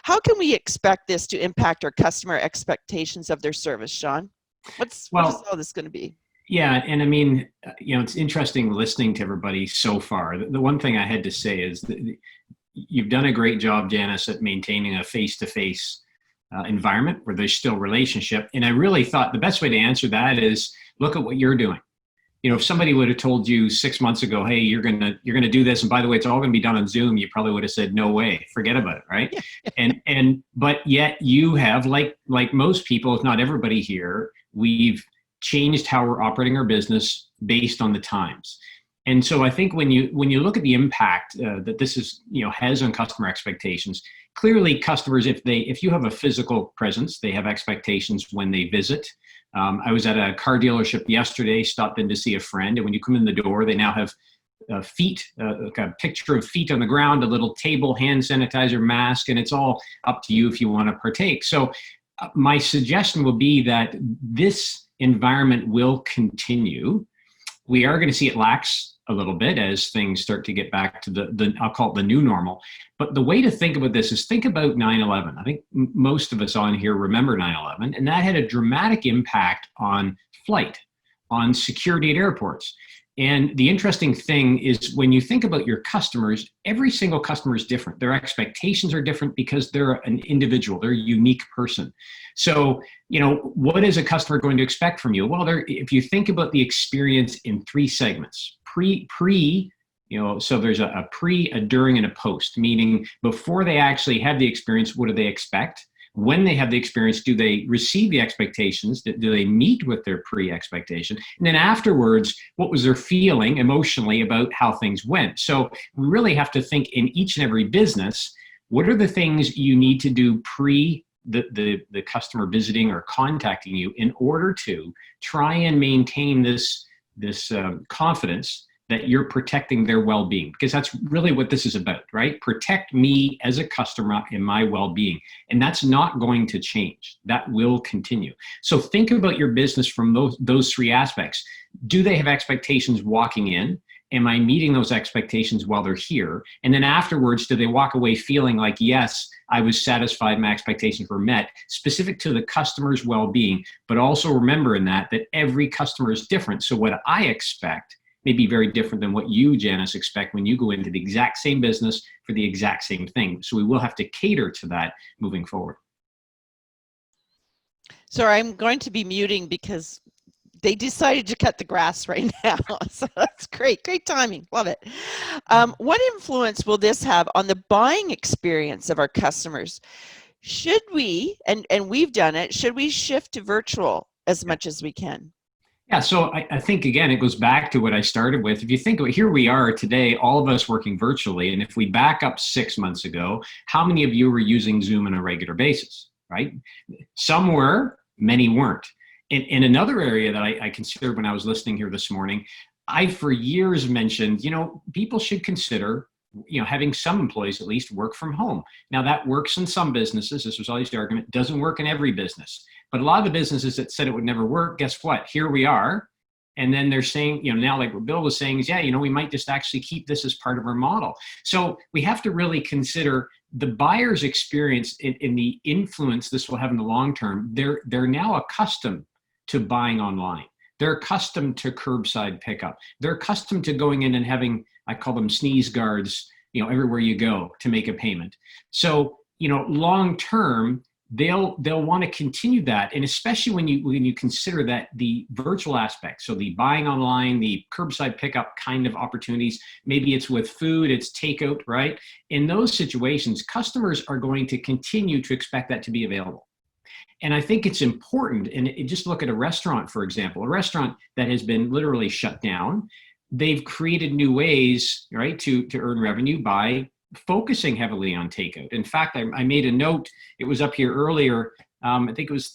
How can we expect this to impact our customer expectations of their service, Shawn? What is all this going to be? Yeah, and I mean, it's interesting listening to everybody so far. The one thing I had to say is that you've done a great job, Janice, at maintaining a face-to-face environment where there's still relationship. And I really thought the best way to answer that is look at what you're doing. If somebody would have told you 6 months ago, hey, you're gonna do this, and by the way, it's all gonna be done on Zoom, you probably would have said, no way, forget about it, right? But yet you have, like most people, if not everybody here, we've changed how we're operating our business based on the times. And so I think when you look at the impact that this is has on customer expectations, clearly customers, if you have a physical presence, they have expectations when they visit. I was at a car dealership yesterday, stopped in to see a friend, and when you come in the door, they now have feet, like a picture of feet on the ground, a little table, hand sanitizer, mask, and it's all up to you if you want to partake. So my suggestion will be that this environment will continue. We are going to see it lax a little bit as things start to get back to the I'll call it the new normal. But the way to think about this is think about 9/11. I think most of us on here remember 9/11, and that had a dramatic impact on flight, on security at airports. And the interesting thing is when you think about your customers, every single customer is different. Their expectations are different because they're an individual, they're a unique person. So, what is a customer going to expect from you? Well, if you think about the experience in three segments, so there's a pre, a during, and a post, meaning before they actually have the experience, what do they expect? When they have the experience, do they receive the expectations? Do they meet with their pre-expectation? And then afterwards, what was their feeling emotionally about how things went? So we really have to think in each and every business, what are the things you need to do pre the customer visiting or contacting you in order to try and maintain this confidence that you're protecting their well-being, because that's really what this is about, right? Protect me as a customer in my well-being. And that's not going to change. That will continue. So think about your business from those three aspects. Do they have expectations walking in? Am I meeting those expectations while they're here? And then afterwards, do they walk away feeling like, yes, I was satisfied, my expectations were met, specific to the customer's well-being, but also remember in that every customer is different. So what I expect may be very different than what you, Janice, expect when you go into the exact same business for the exact same thing. So we will have to cater to that moving forward. So I'm going to be muting because they decided to cut the grass right now. So that's great. Great timing. Love it. What influence will this have on the buying experience of our customers? Should we, and we've done it, should we shift to virtual as much as we can? Yeah, so I think, again, it goes back to what I started with. If you think of it, here we are today, all of us working virtually. And if we back up 6 months ago, how many of you were using Zoom on a regular basis, right? Some were, many weren't. In another area that I considered when I was listening here this morning, I for years mentioned, people should consider having some employees at least work from home. Now that works in some businesses. This was always the argument, doesn't work in every business. But a lot of the businesses that said it would never work, guess what? Here we are. And then they're saying, now like what Bill was saying is, yeah, we might just actually keep this as part of our model. So we have to really consider the buyer's experience in the influence this will have in the long term. They're now accustomed to buying online. They're accustomed to curbside pickup. They're accustomed to going in and having, I call them sneeze guards, everywhere you go to make a payment. So, long term, they'll want to continue that. And especially when you consider that the virtual aspect, so the buying online, the curbside pickup kind of opportunities, maybe it's with food, it's takeout, right? In those situations, customers are going to continue to expect that to be available. And I think it's important, and just look at a restaurant, for example, a restaurant that has been literally shut down. They've created new ways, right, to earn revenue by focusing heavily on takeout. In fact, I made a note, it was up here earlier, I think it was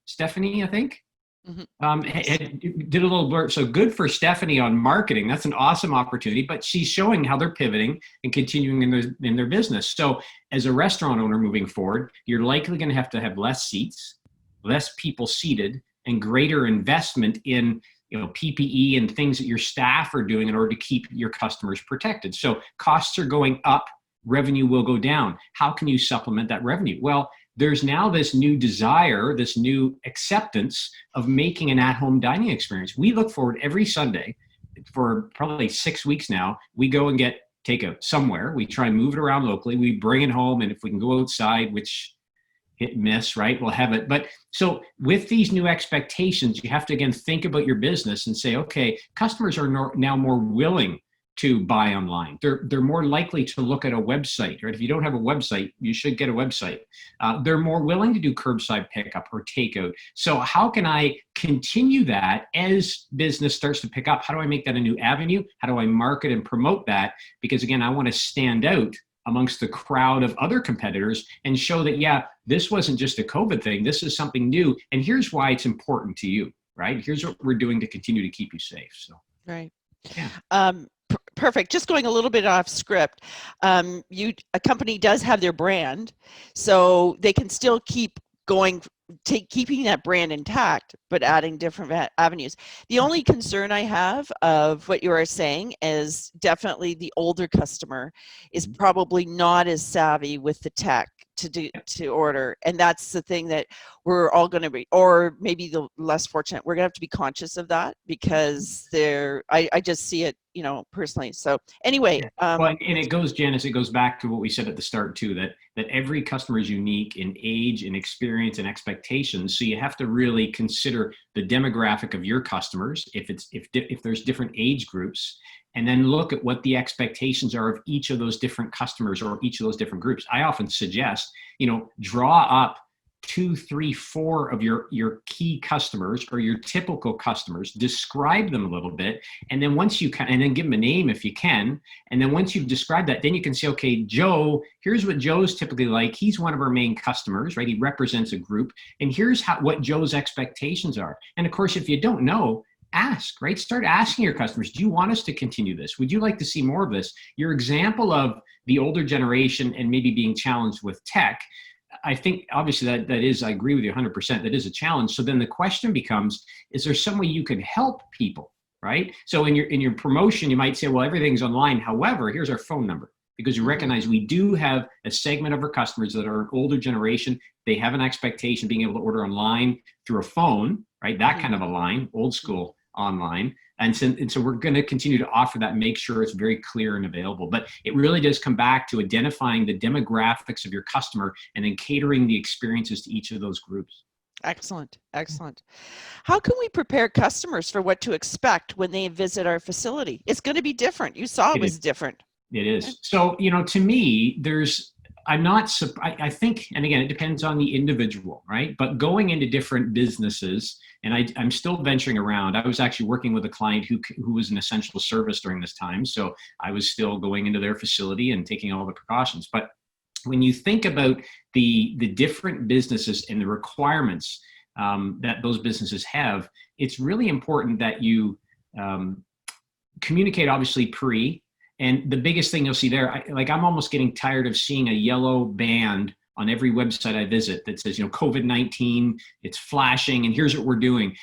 Stephanie, I think, did a little blurb. So good for Stephanie on marketing. That's an awesome opportunity, but she's showing how they're pivoting and continuing in their business. So as a restaurant owner moving forward, you're likely going to have less seats, less people seated, and greater investment in PPE and things that your staff are doing in order to keep your customers protected. So costs are going up revenue will go down. How can you supplement that revenue? Well, there's now this new desire, this new acceptance of making an at-home dining experience. We look forward every Sunday for probably 6 weeks now. We go and get takeout somewhere. We try and move it around locally. We bring it home, and if we can go outside, which hit and miss, right, we'll have it. But so with these new expectations, you have to, again, think about your business and say, okay, customers are now more willing to buy online. They're more likely to look at a website, right? If you don't have a website, you should get a website. They're more willing to do curbside pickup or takeout. So how can I continue that as business starts to pick up? How do I make that a new avenue? How do I market and promote that? Because again, I want to stand out amongst the crowd of other competitors and show that, yeah, this wasn't just a COVID thing. This is something new. And here's why it's important to you, right? Here's what we're doing to continue to keep you safe. So, Right. yeah. Perfect. Just going a little bit off script. A company does have their brand, so they can still keep going, keeping that brand intact, but adding different avenues. The only concern I have of what you are saying is definitely the older customer is probably not as savvy with the tech to order, and that's the thing that we're all going to be, or maybe the less fortunate, we're going to have to be conscious of that, because I just see it, personally. So anyway, well, and it goes, Janice, it goes back to what we said at the start too, that every customer is unique in age and experience and expectations. So you have to really consider the demographic of your customers, if there's different age groups, and then look at what the expectations are of each of those different customers or each of those different groups. I often suggest, draw up 2, 3, 4 of your key customers or your typical customers, describe them a little bit. And then once you can, and then give them a name if you can. And then once you've described that, then you can say, okay, Joe, here's what Joe's typically like. He's one of our main customers, right? He represents a group. And here's what Joe's expectations are. And of course, if you don't know, ask, right? Start asking your customers, do you want us to continue this? Would you like to see more of this? Your example of the older generation and maybe being challenged with tech, I think obviously that is, I agree with you 100%, that is a challenge. So then the question becomes, is there some way you can help people, right? So in your promotion, you might say, well, everything's online. However, here's our phone number, because you recognize we do have a segment of our customers that are an older generation. They have an expectation of being able to order online through a phone, right? That kind of a line, old school online. And so we're going to continue to offer that, make sure it's very clear and available. But it really does come back to identifying the demographics of your customer and then catering the experiences to each of those groups. Excellent. Excellent. How can we prepare customers for what to expect when they visit our facility? It's going to be different. You saw it was different. It is. So, to me, I think, and again, it depends on the individual, right? But going into different businesses, and I'm still venturing around. I was actually working with a client who was an essential service during this time. So I was still going into their facility and taking all the precautions. But when you think about the different businesses and the requirements that those businesses have, it's really important that you communicate, obviously, and the biggest thing you'll see there, I'm almost getting tired of seeing a yellow band on every website I visit that says, COVID-19, it's flashing, and here's what we're doing.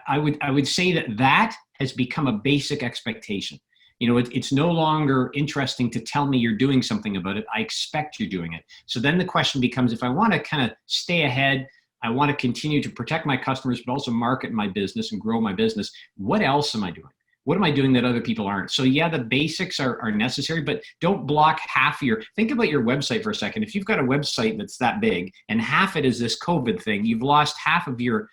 I would say that has become a basic expectation. It's no longer interesting to tell me you're doing something about it. I expect you're doing it. So then the question becomes, if I want to kind of stay ahead, I want to continue to protect my customers, but also market my business and grow my business, what else am I doing? What am I doing that other people aren't? So yeah, the basics are necessary, but don't block half of think about your website for a second. If you've got a website that's that big and half it is this COVID thing, you've lost half of your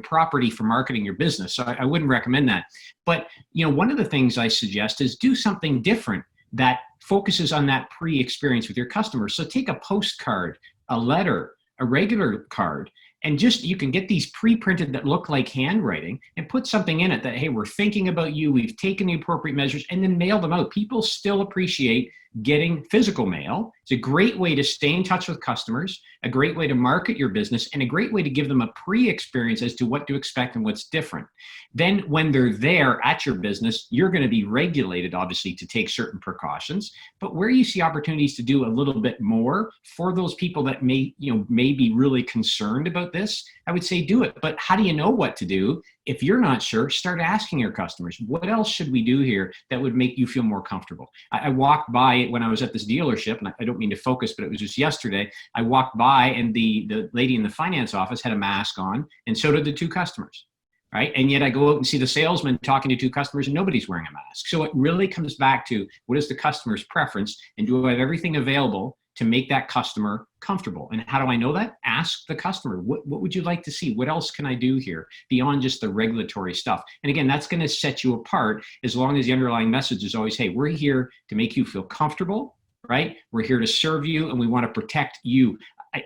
property for marketing your business. So I wouldn't recommend that. But one of the things I suggest is do something different that focuses on that pre-experience with your customers. So take a postcard, a letter, a regular card, and you can get these pre-printed that look like handwriting and put something in it that, hey, we're thinking about you, we've taken the appropriate measures, and then mail them out. People still appreciate getting physical mail. It's a great way to stay in touch with customers, a great way to market your business, and a great way to give them a pre-experience as to what to expect and what's different. Then when they're there at your business, you're going to be regulated, obviously, to take certain precautions. But where you see opportunities to do a little bit more for those people that may be really concerned about this, I would say do it. But how do you know what to do? if you're not sure, start asking your customers, what else should we do here that would make you feel more comfortable? I walked by when I was at this dealership, and I don't mean to focus, but it was just yesterday. I walked by and the lady in the finance office had a mask on, and so did the two customers, right? And yet I go out and see the salesman talking to two customers and nobody's wearing a mask. So it really comes back to, what is the customer's preference, and do I have everything available to make that customer comfortable? And how do I know that? Ask the customer, what would you like to see? What else can I do here beyond just the regulatory stuff? And again, that's going to set you apart, as long as the underlying message is always, hey, we're here to make you feel comfortable, right? We're here to serve you, and we want to protect you.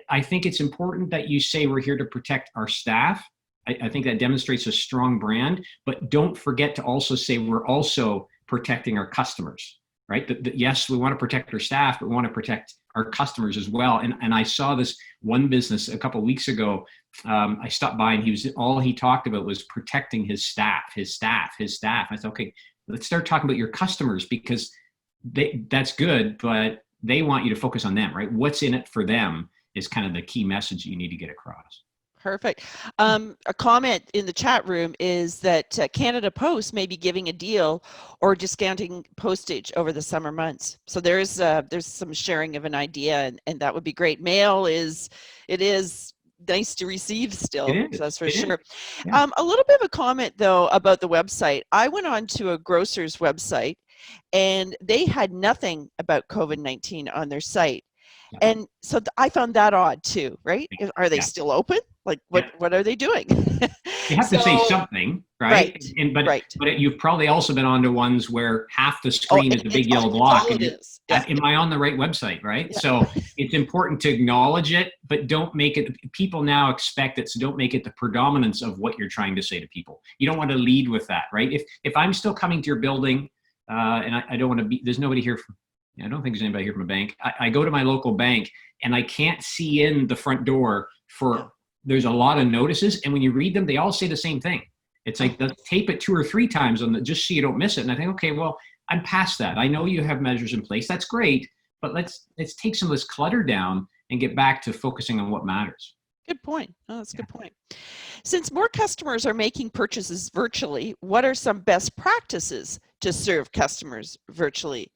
I think it's important that you say we're here to protect our staff. I think that demonstrates a strong brand, but don't forget to also say we're also protecting our customers, right? Yes, we want to protect our staff, but we want to protect our customers as well. And I saw this one business a couple of weeks ago. I stopped by, and all he talked about was protecting his staff. I said, okay, let's start talking about your customers, because that's good, but they want you to focus on them, right? What's in it for them is kind of the key message you need to get across. Perfect. A comment in the chat room is that Canada Post may be giving a deal or discounting postage over the summer months. So there's some sharing of an idea, and that would be great. Mail is nice to receive still. So that's for sure. Yeah. A little bit of a comment though about the website. I went on to a grocer's website, and they had nothing about COVID-19 on their site. Yeah. And so I found that odd too, right? Are they Yeah. still open? Like what are they doing? You have to say something, right? But you've probably also been onto ones where half the screen is a big yellow block. Am I on the right website, right? Yeah. So it's important to acknowledge it, but don't make it, people now expect it, so don't make it the predominance of what you're trying to say to people. You don't want to lead with that, right? If I'm still coming to your building, and I don't want to be, there's nobody here from, I don't think there's anybody here from a bank. I go to my local bank, and I can't see in the front door there's a lot of notices, and when you read them, they all say the same thing. It's like, let's tape it 2 or 3 times just so you don't miss it. And I think, okay, well, I'm past that. I know you have measures in place. That's great, but let's take some of this clutter down and get back to focusing on what matters. Good point. Oh, that's a good point. Since more customers are making purchases virtually, what are some best practices to serve customers virtually?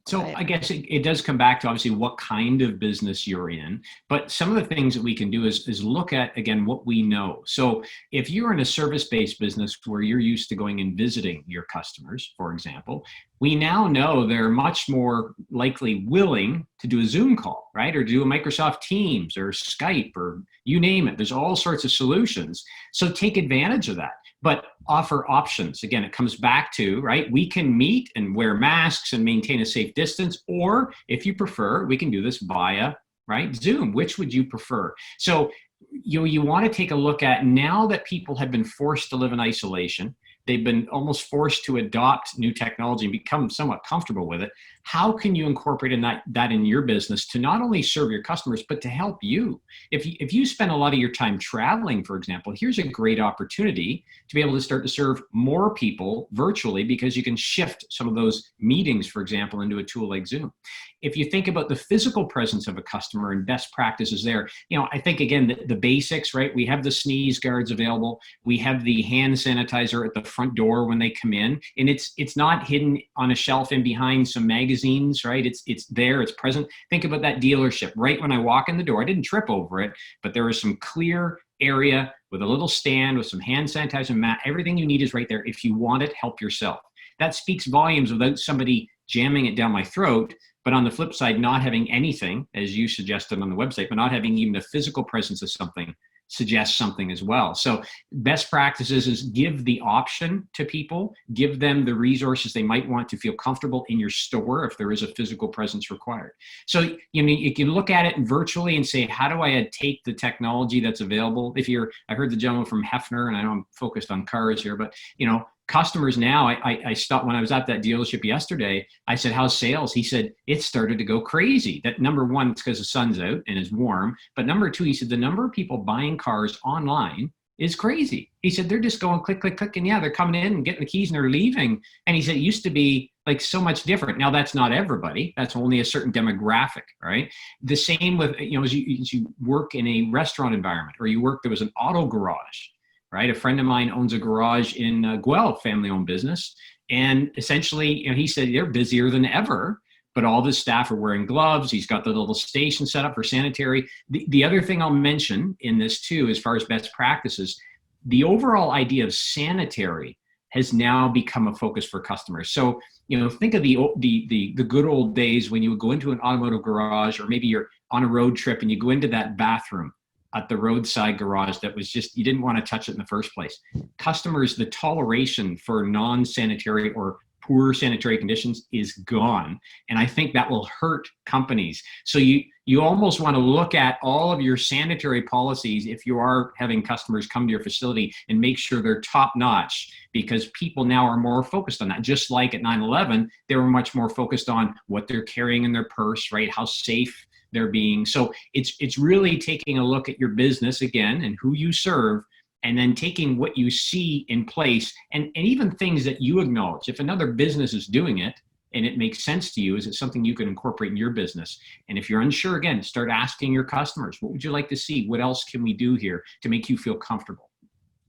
So I guess it does come back to obviously what kind of business you're in, but some of the things that we can do is look at, again, what we know. So if you're in a service-based business where you're used to going and visiting your customers, for example, we now know they're much more likely willing to do a Zoom call, right? Or do a Microsoft Teams or Skype, or you name it. There's all sorts of solutions. So take advantage of that, but offer options. Again, it comes back to, right, we can meet and wear masks and maintain a safe distance, or if you prefer, we can do this via, right, Zoom. Which would you prefer? So you want to take a look at, now that people have been forced to live in isolation, they've been almost forced to adopt new technology and become somewhat comfortable with it. How can you incorporate that in your business to not only serve your customers, but to help you? If you spend a lot of your time traveling, for example, here's a great opportunity to be able to start to serve more people virtually, because you can shift some of those meetings, for example, into a tool like Zoom. If you think about the physical presence of a customer and best practices there, I think, again, the basics, right? We have the sneeze guards available. We have the hand sanitizer at the front door when they come in, and it's not hidden on a shelf in behind some magazines, right? It's there, it's present. Think about that dealership. Right when I walk in the door, I didn't trip over it, but there was some clear area with a little stand with some hand sanitizer, mat. Everything you need is right there. If you want it, help yourself. That speaks volumes without somebody jamming it down my throat. But on the flip side, not having anything, as you suggested on the website, but not having even the physical presence of something suggests something as well. So best practices is give the option to people, give them the resources they might want to feel comfortable in your store if there is a physical presence required. So you can look at it virtually and say, how do I take the technology that's available? I heard the gentleman from Hefner, and I know I'm focused on cars here, but customers now, I stopped when I was at that dealership yesterday. I said, how's sales? He said, it started to go crazy. That number one, it's because the sun's out and it's warm. But number two, he said, the number of people buying cars online is crazy. He said, they're just going click, click, click. And yeah, they're coming in and getting the keys and they're leaving. And he said, it used to be like so much different. Now that's not everybody. That's only a certain demographic, right? The same with, as you work in a restaurant environment, or there was an auto garage, right? A friend of mine owns a garage in Guelph, family-owned business. And essentially, he said they're busier than ever, but all the staff are wearing gloves. He's got the little station set up for sanitary. The other thing I'll mention in this too, as far as best practices, the overall idea of sanitary has now become a focus for customers. So, think of the good old days when you would go into an automotive garage, or maybe you're on a road trip and you go into that bathroom at the roadside garage that was just, you didn't want to touch it in the first place. Customers, the toleration for non-sanitary or poor sanitary conditions is gone. And I think that will hurt companies. So you almost want to look at all of your sanitary policies if you are having customers come to your facility and make sure they're top notch, because people now are more focused on that. Just like at 9/11, they were much more focused on what they're carrying in their purse, right? How safe they're being. So it's really taking a look at your business again and who you serve, and then taking what you see in place and even things that you acknowledge. If another business is doing it and it makes sense to you, is it something you can incorporate in your business? And if you're unsure, again, start asking your customers, what would you like to see? What else can we do here to make you feel comfortable?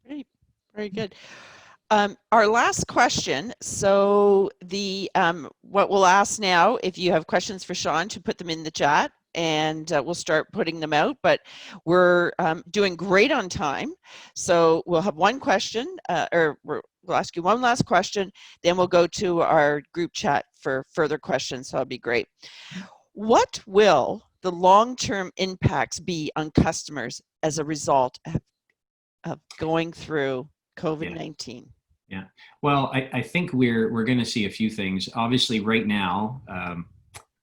Great. Very good. Our last question. So what we'll ask now, if you have questions for Shawn, to put them in the chat, and we'll start putting them out. But we're doing great on time, so we'll have one question, we'll ask you one last question, then we'll go to our group chat for further questions. So that'll be great. What will the long-term impacts be on customers as a result of going through COVID-19? Yeah. Well, I think we're going to see a few things. Obviously, right now,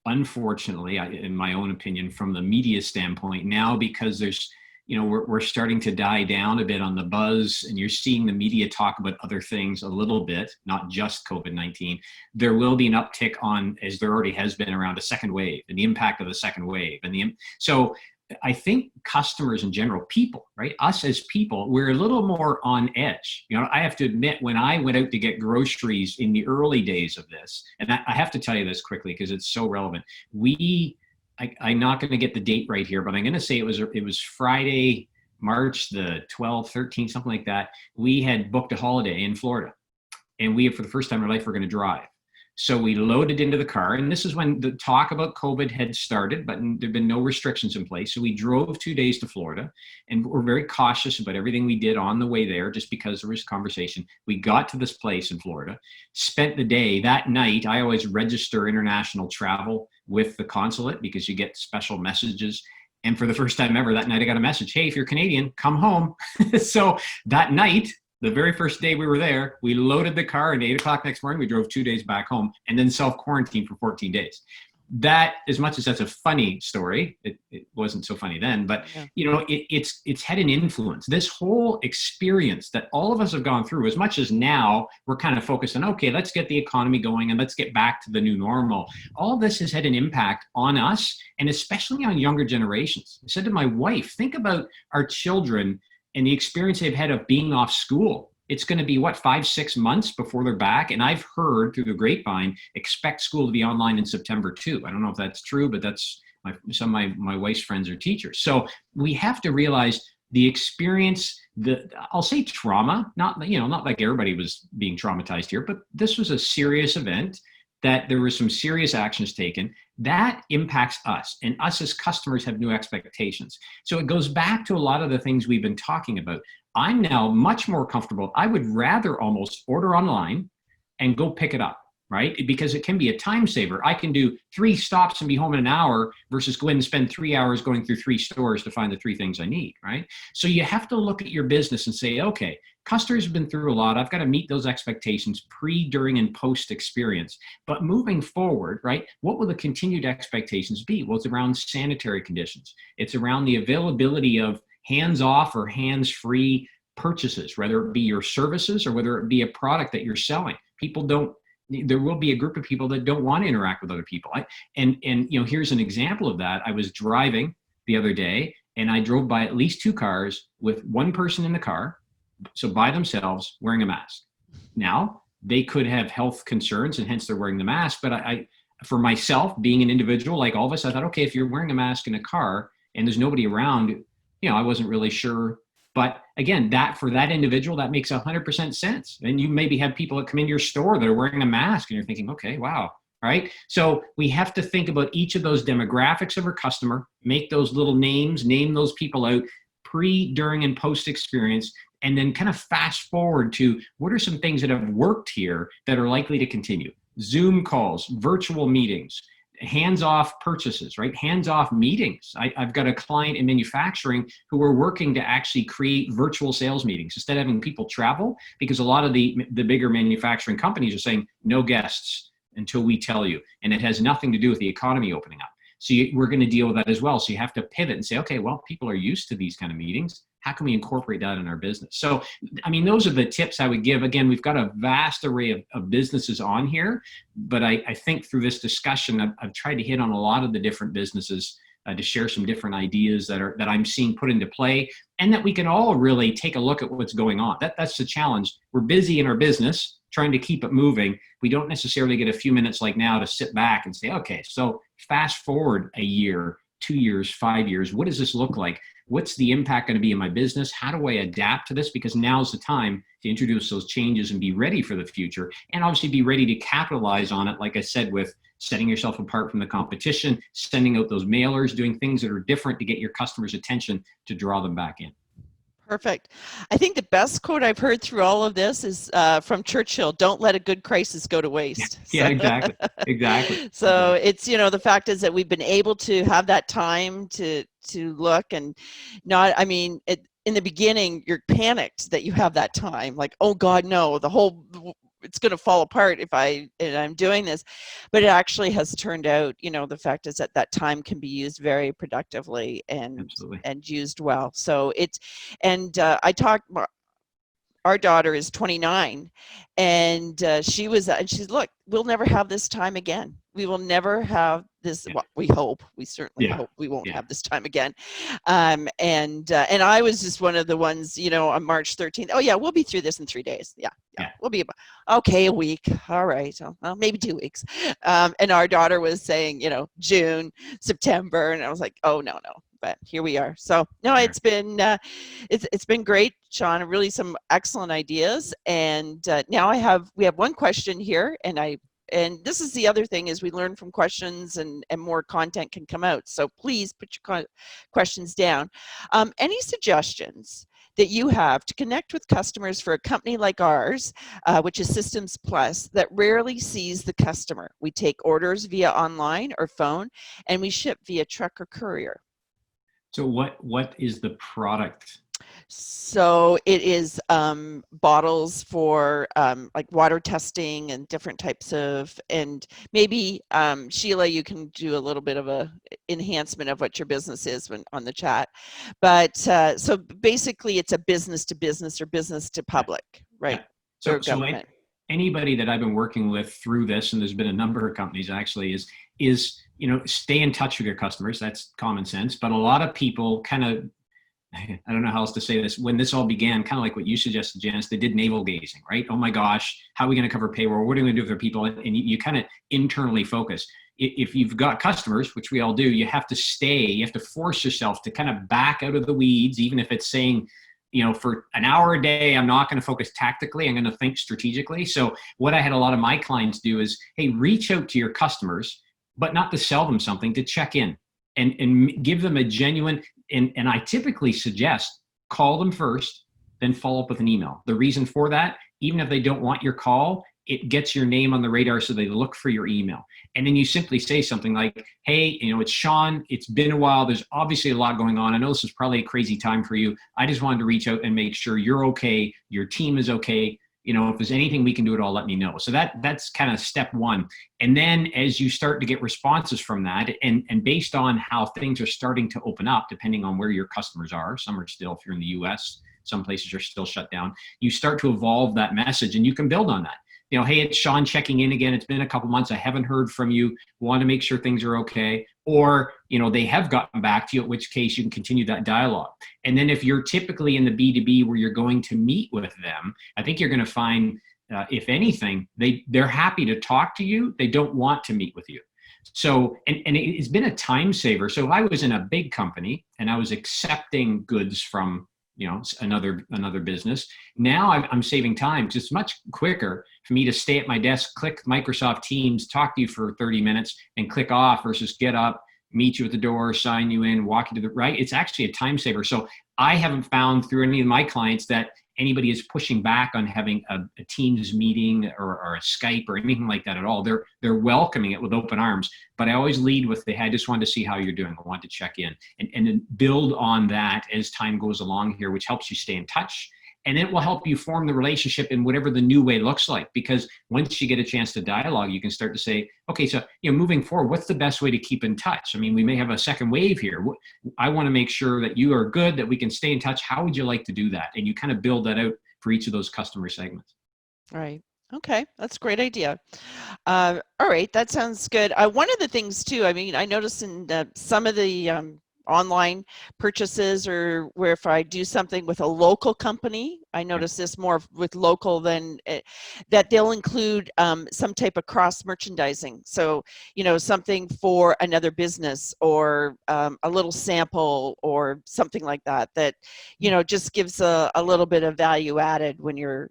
unfortunately, in my own opinion, from the media standpoint now, because there's, we're starting to die down a bit on the buzz, and you're seeing the media talk about other things a little bit, not just COVID-19. There will be an uptick on, as there already has been, around a second wave and the impact of the second wave. So I think customers in general, people, right? Us as people, we're a little more on edge. I have to admit, when I went out to get groceries in the early days of this, and I have to tell you this quickly because it's so relevant. I'm not going to get the date right here, but I'm going to say it was Friday, March the 12th, 13th, something like that. We had booked a holiday in Florida, and for the first time in our life, we're going to drive. So we loaded into the car, and this is when the talk about COVID had started, but there'd been no restrictions in place. So we drove 2 days to Florida, and we're very cautious about everything we did on the way there, just because there was conversation. We got to this place in Florida, spent the day. That night, I always register international travel with the consulate because you get special messages. And for the first time ever, that night I got a message, hey, if you're Canadian, come home. So that night, the very first day we were there, we loaded the car, and at 8 o'clock next morning, we drove 2 days back home and then self-quarantined for 14 days. That, as much as that's a funny story, it wasn't so funny then, but it's had an influence. This whole experience that all of us have gone through, as much as now we're kind of focused on, okay, let's get the economy going and let's get back to the new normal. All this has had an impact on us, and especially on younger generations. I said to my wife, think about our children and the experience they've had of being off school. It's going to be 5-6 months before they're back. And I've heard through the grapevine, expect school to be online in September too. I don't know if that's true, but that's some of my wife's friends are teachers. So we have to realize the experience, I'll say trauma, not like everybody was being traumatized here, but this was a serious event that there were some serious actions taken. That impacts us, and us as customers have new expectations. So it goes back to a lot of the things we've been talking about. I'm now much more comfortable. I would rather almost order online and go pick it up, right? Because it can be a time saver. I can do 3 stops and be home in an hour versus go in and spend 3 hours going through 3 stores to find the 3 things I need, right? So you have to look at your business and say, okay, customers have been through a lot. I've got to meet those expectations pre, during, and post experience. But moving forward, right, what will the continued expectations be? Well, it's around sanitary conditions. It's around the availability of hands-off or hands-free purchases, whether it be your services or whether it be a product that you're selling. There will be a group of people that don't want to interact with other people. Here's an example of that. I was driving the other day, and I drove by at least 2 cars with one person in the car, so by themselves, wearing a mask. Now, they could have health concerns, and hence they're wearing the mask. But for myself, being an individual like all of us, I thought, okay, if you're wearing a mask in a car and there's nobody around, I wasn't really sure But again, that for that individual, that makes 100% sense. And you maybe have people that come into your store that are wearing a mask and you're thinking, okay, wow. Right. So we have to think about each of those demographics of our customer, make those little names, name those people out pre, during, and post experience, and then kind of fast forward to what are some things that have worked here that are likely to continue. Zoom calls, virtual meetings, hands-off purchases, right? Hands-off meetings. I've got a client in manufacturing who are working to actually create virtual sales meetings instead of having people travel, because a lot of the bigger manufacturing companies are saying no guests until we tell you, and it has nothing to do with the economy opening up. So we're going to deal with that as well. So you have to pivot and say, okay, well, people are used to these kind of meetings. How can we incorporate that in our business? So, I mean, those are the tips I would give. Again, we've got a vast array of businesses on here, but I think through this discussion, I've tried to hit on a lot of the different businesses to share some different ideas that I'm seeing put into play, and that we can all really take a look at what's going on. That's the challenge. We're busy in our business, trying to keep it moving. We don't necessarily get a few minutes like now to sit back and say, okay, so fast forward a year, 2 years, 5 years, what does this look like? What's the impact going to be in my business? How do I adapt to this? Because now's the time to introduce those changes and be ready for the future, and obviously be ready to capitalize on it. Like I said, with setting yourself apart from the competition, sending out those mailers, doing things that are different to get your customers' attention to draw them back in. Perfect. I think the best quote I've heard through all of this is from Churchill: "Don't let a good crisis go to waste." Yeah, exactly. Exactly. So it's, the fact is that we've been able to have that time to look and not, I mean, in the beginning, you're panicked that you have that time, like, oh God, no, it's going to fall apart if I'm doing this. But it actually has turned out, the fact is that time can be used very productively and used well. So our daughter is 29, and she's, look, we'll never have this time again. We will never have this. Well, we hope. We certainly hope we won't have this time again. And I was just one of the ones, on March 13th. Oh yeah, we'll be through this in 3 days. Yeah. We'll be okay. A week. All right. Well, maybe 2 weeks. And our daughter was saying, June, September, and I was like, oh no. But here we are. So no, it's been great, Shawn. Really some excellent ideas. And now we have one question here, and this is the other thing, is we learn from questions, and more content can come out. So please put your questions down. Any suggestions that you have to connect with customers for a company like ours, which is Systems Plus, that rarely sees the customer? We take orders via online or phone, and we ship via truck or courier. So what is the product? So it is bottles for like water testing and different types of, and maybe Sheila, you can do a little bit of a enhancement of what your business is on the chat. But so basically it's a business to business or business to public, right? Yeah. So anybody that I've been working with through this, and there's been a number of companies actually, is stay in touch with your customers. That's common sense. But a lot of people kind of, I don't know how else to say this, when this all began, kind of like what you suggested, Janice, they did navel gazing, right? Oh my gosh, how are we going to cover payroll? What are we going to do for people? And you kind of internally focus. If you've got customers, which we all do, you have to force yourself to kind of back out of the weeds, even if it's saying, for an hour a day, I'm not going to focus tactically. I'm going to think strategically. So what I had a lot of my clients do is, hey, reach out to your customers, but not to sell them something, to check in and give them a genuine, and I typically suggest call them first, then follow up with an email. The reason for that, even if they don't want your call, it gets your name on the radar so they look for your email. And then you simply say something like, hey, it's Shawn. It's been a while. There's obviously a lot going on. I know this is probably a crazy time for you. I just wanted to reach out and make sure you're okay. Your team is okay. If there's anything we can do at all, let me know. So that's kind of step one. And then as you start to get responses from that, and based on how things are starting to open up, depending on where your customers are, some are still, if you're in the US, some places are still shut down, you start to evolve that message, and you can build on that. Hey, it's Shawn checking in again. It's been a couple months. I haven't heard from you. Want to make sure things are okay. Or, they have gotten back to you, in which case you can continue that dialogue. And then if you're typically in the B2B where you're going to meet with them, I think you're going to find, if anything, they're happy to talk to you. They don't want to meet with you. So, and it's been a time saver. So if I was in a big company and I was accepting goods from another business. Now I'm saving time because it's much quicker for me to stay at my desk, click Microsoft Teams, talk to you for 30 minutes and click off versus get up, meet you at the door, sign you in, walk you to the right. It's actually a time saver. So I haven't found through any of my clients that anybody is pushing back on having a Teams meeting or a Skype or anything like that at all. They're welcoming it with open arms. But I always lead with I just wanted to see how you're doing. I want to check in and then build on that as time goes along here, which helps you stay in touch. And it will help you form the relationship in whatever the new way looks like. Because once you get a chance to dialogue, you can start to say, okay, so moving forward, what's the best way to keep in touch? I mean, we may have a second wave here. I want to make sure that you are good, that we can stay in touch. How would you like to do that? And you kind of build that out for each of those customer segments. Right. Okay, that's a great idea. All right, that sounds good. One of the things too, I mean, I noticed in some of the online purchases, or where if I do something with a local company, I notice this more with local than that they'll include some type of cross merchandising. So, something for another business or a little sample or something like that, just gives a little bit of value added when you're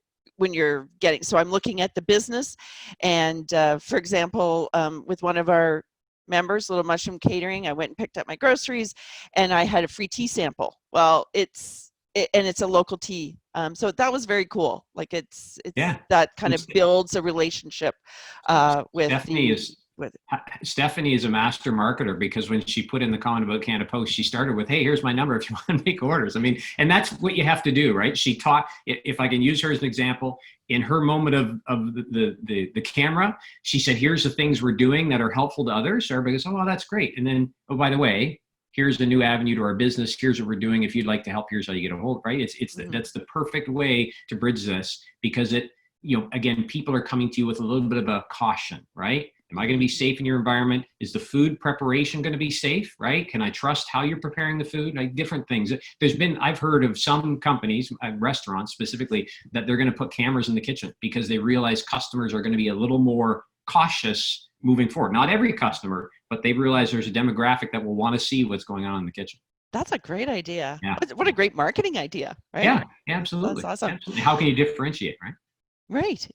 getting. So I'm looking at the business, and for example, with one of our members, Little Mushroom Catering, I went and picked up my groceries and I had a free tea sample. Well, it's a local tea. So that was very cool. Like it's that kind of builds a relationship with Stephanie is a master marketer, because when she put in the comment about Canada Post, she started with, hey, here's my number if you want to make orders. I mean, and that's what you have to do, right? She taught, if I can use her as an example, in her moment of the camera, she said, here's the things we're doing that are helpful to others. So everybody goes, oh, well, that's great. And then, oh, by the way, here's the new avenue to our business. Here's what we're doing. If you'd like to help, here's how you get a hold, right? That's the perfect way to bridge this, because again, people are coming to you with a little bit of a caution, right? Am I going to be safe in your environment? Is the food preparation going to be safe, right? Can I trust how you're preparing the food? Like different things. I've heard of some companies, restaurants specifically, that they're going to put cameras in the kitchen because they realize customers are going to be a little more cautious moving forward. Not every customer, but they realize there's a demographic that will want to see what's going on in the kitchen. That's a great idea. Yeah. What a great marketing idea, right? Yeah, absolutely. That's awesome. Absolutely. How can you differentiate, right? Right.